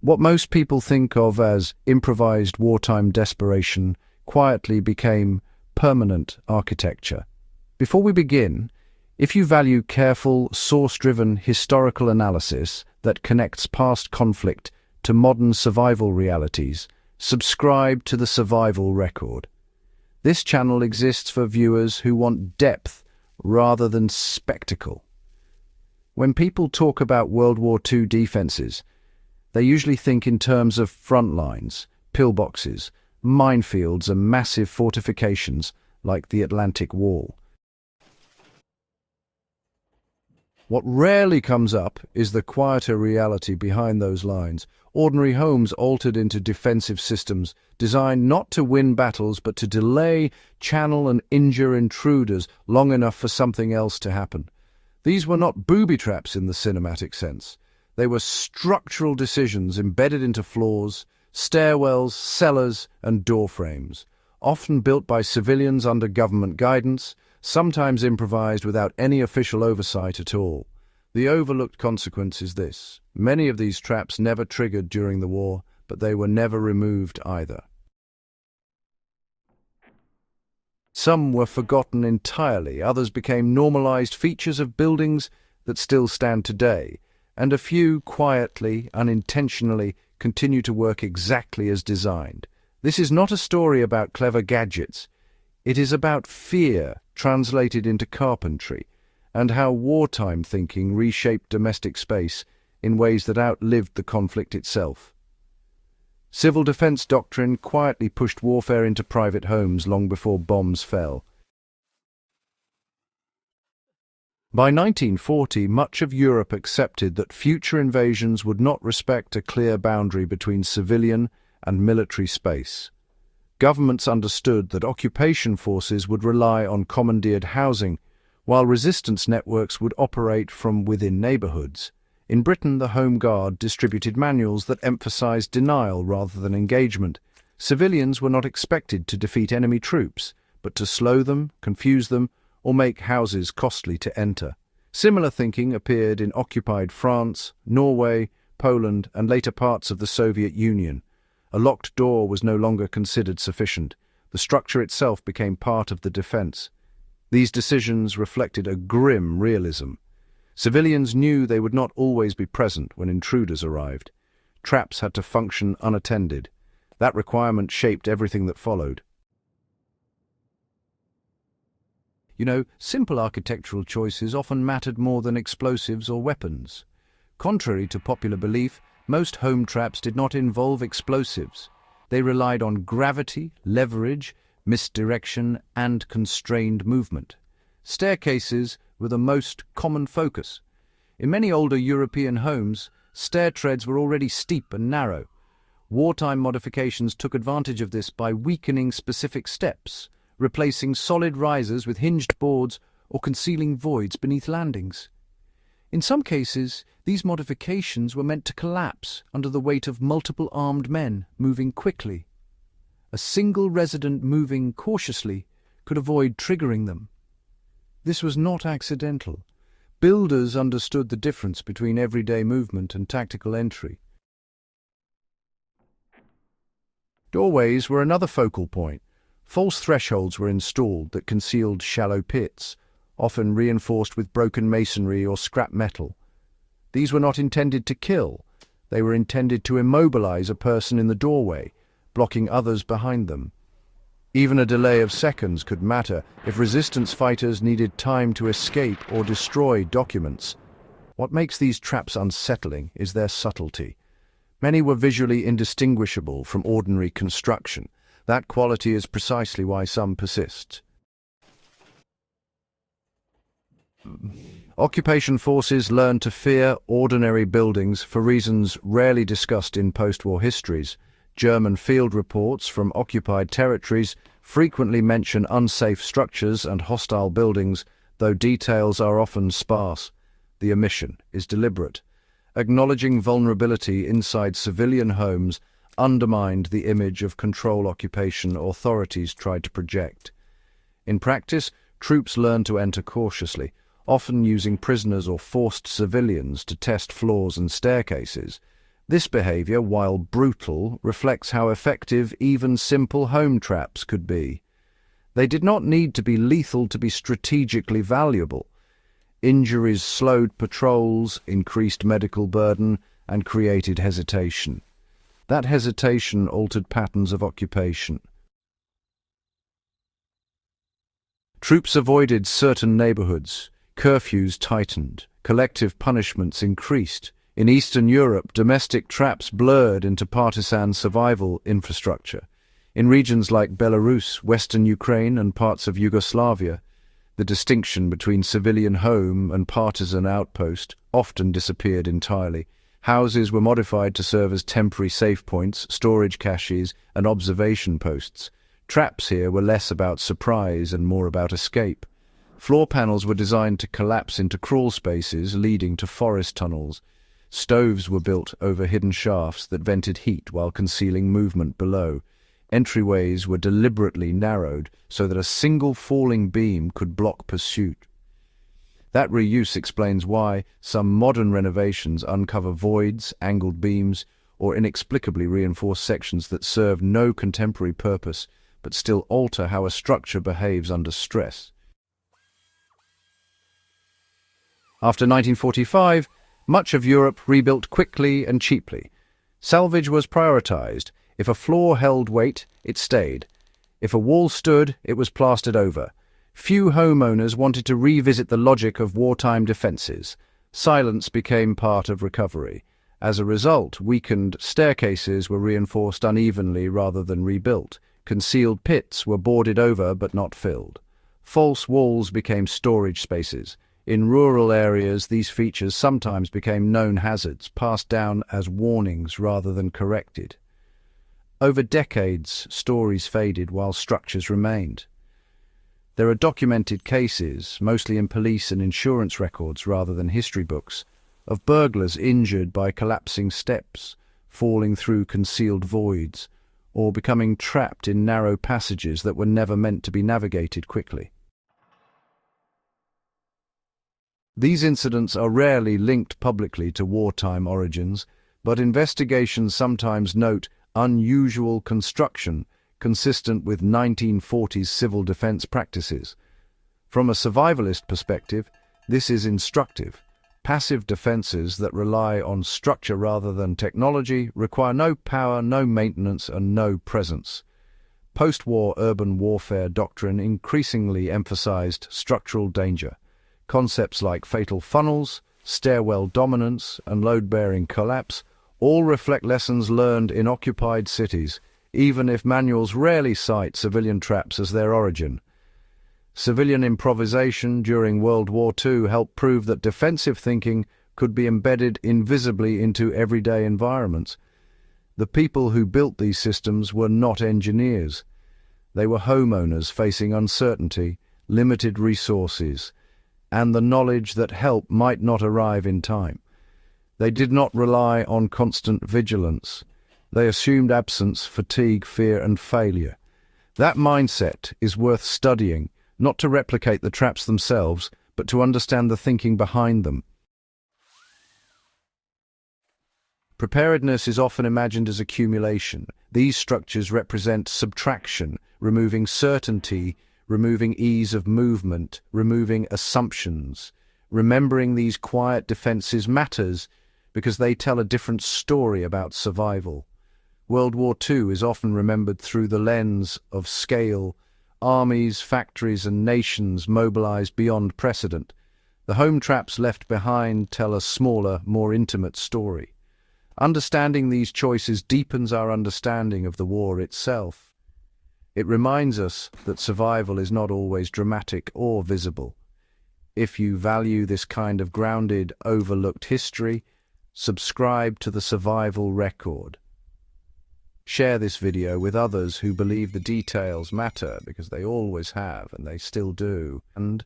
What most people think of as improvised wartime desperation quietly became permanent architecture. Before we begin, if you value careful, source-driven historical analysis that connects past conflict to modern survival realities, subscribe to the Survival Record. This channel exists for viewers who want depth rather than spectacle. When people talk about World War II defenses, they usually think in terms of front lines, pillboxes, minefields, and massive fortifications like the Atlantic Wall. What rarely comes up is the quieter reality behind those lines. Ordinary homes altered into defensive systems designed not to win battles but to delay, channel and injure intruders long enough for something else to happen. These were not booby traps in the cinematic sense. They were structural decisions embedded into floors, stairwells, cellars and doorframes, often built by civilians under government guidance, sometimes improvised without any official oversight at all. The overlooked consequence is this: many of these traps never triggered during the war, but they were never removed either. Some were forgotten entirely, others became normalized features of buildings that still stand today, and a few quietly, unintentionally, continue to work exactly as designed. This is not a story about clever gadgets. It is about fear translated into carpentry, and how wartime thinking reshaped domestic space in ways that outlived the conflict itself. Civil defense doctrine quietly pushed warfare into private homes long before bombs fell. By 1940, much of Europe accepted that future invasions would not respect a clear boundary between civilian and military space. Governments understood that occupation forces would rely on commandeered housing, while resistance networks would operate from within neighborhoods. In Britain, the Home Guard distributed manuals that emphasized denial rather than engagement. Civilians were not expected to defeat enemy troops, but to slow them, confuse them, or make houses costly to enter. Similar thinking appeared in occupied France, Norway, Poland, and later parts of the Soviet Union. A locked door was no longer considered sufficient. The structure itself became part of the defense. These decisions reflected a grim realism. Civilians knew they would not always be present when intruders arrived. Traps had to function unattended. That requirement shaped everything that followed. Simple architectural choices often mattered more than explosives or weapons. Contrary to popular belief, most home traps did not involve explosives. They relied on gravity, leverage, misdirection, and constrained movement. Staircases were the most common focus. In many older European homes, stair treads were already steep and narrow. Wartime modifications took advantage of this by weakening specific steps, replacing solid risers with hinged boards or concealing voids beneath landings. In some cases, these modifications were meant to collapse under the weight of multiple armed men moving quickly. A single resident moving cautiously could avoid triggering them. This was not accidental. Builders understood the difference between everyday movement and tactical entry. Doorways were another focal point. False thresholds were installed that concealed shallow pits, often reinforced with broken masonry or scrap metal. These were not intended to kill. They were intended to immobilize a person in the doorway, blocking others behind them. Even a delay of seconds could matter if resistance fighters needed time to escape or destroy documents. What makes these traps unsettling is their subtlety. Many were visually indistinguishable from ordinary construction. That quality is precisely why some persist. Occupation forces learned to fear ordinary buildings for reasons rarely discussed in post-war histories. German field reports from occupied territories frequently mention unsafe structures and hostile buildings, though details are often sparse. The omission is deliberate. Acknowledging vulnerability inside civilian homes undermined the image of control occupation authorities tried to project. In practice, troops learned to enter cautiously, often using prisoners or forced civilians to test floors and staircases. This behavior, while brutal, reflects how effective even simple home traps could be. They did not need to be lethal to be strategically valuable. Injuries slowed patrols, increased medical burden, and created hesitation. That hesitation altered patterns of occupation. Troops avoided certain neighborhoods, curfews tightened, collective punishments increased. In Eastern Europe, domestic traps blurred into partisan survival infrastructure. In regions like Belarus, Western Ukraine, and parts of Yugoslavia, the distinction between civilian home and partisan outpost often disappeared entirely. Houses were modified to serve as temporary safe points, storage caches, and observation posts. Traps here were less about surprise and more about escape. Floor panels were designed to collapse into crawl spaces leading to forest tunnels. Stoves were built over hidden shafts that vented heat while concealing movement below. Entryways were deliberately narrowed so that a single falling beam could block pursuit. That reuse explains why some modern renovations uncover voids, angled beams, or inexplicably reinforced sections that serve no contemporary purpose but still alter how a structure behaves under stress. After 1945, much of Europe rebuilt quickly and cheaply. Salvage was prioritized. If a floor held weight, it stayed. If a wall stood, it was plastered over. Few homeowners wanted to revisit the logic of wartime defenses. Silence became part of recovery. As a result, weakened staircases were reinforced unevenly rather than rebuilt. Concealed pits were boarded over but not filled. False walls became storage spaces. In rural areas, these features sometimes became known hazards, passed down as warnings rather than corrected. Over decades, stories faded while structures remained. There are documented cases, mostly in police and insurance records rather than history books, of burglars injured by collapsing steps, falling through concealed voids, or becoming trapped in narrow passages that were never meant to be navigated quickly. These incidents are rarely linked publicly to wartime origins, but investigations sometimes note unusual construction consistent with 1940s civil defense practices. From a survivalist perspective, this is instructive. Passive defenses that rely on structure rather than technology require no power, no maintenance, and no presence. Post-war urban warfare doctrine increasingly emphasized structural danger. Concepts like fatal funnels, stairwell dominance, and load-bearing collapse all reflect lessons learned in occupied cities, even if manuals rarely cite civilian traps as their origin. Civilian improvisation during World War II helped prove that defensive thinking could be embedded invisibly into everyday environments. The people who built these systems were not engineers. They were homeowners facing uncertainty, limited resources, and the knowledge that help might not arrive in time. They did not rely on constant vigilance. They assumed absence, fatigue, fear, and failure. That mindset is worth studying, not to replicate the traps themselves, but to understand the thinking behind them. Preparedness is often imagined as accumulation. These structures represent subtraction, removing certainty, removing ease of movement, removing assumptions. Remembering these quiet defenses matters because they tell a different story about survival. World War II is often remembered through the lens of scale, armies, factories, and nations mobilized beyond precedent. The home traps left behind tell a smaller, more intimate story. Understanding these choices deepens our understanding of the war itself. It reminds us that survival is not always dramatic or visible. If you value this kind of grounded, overlooked history, subscribe to the Survival Record. Share this video with others who believe the details matter, because they always have and they still do. And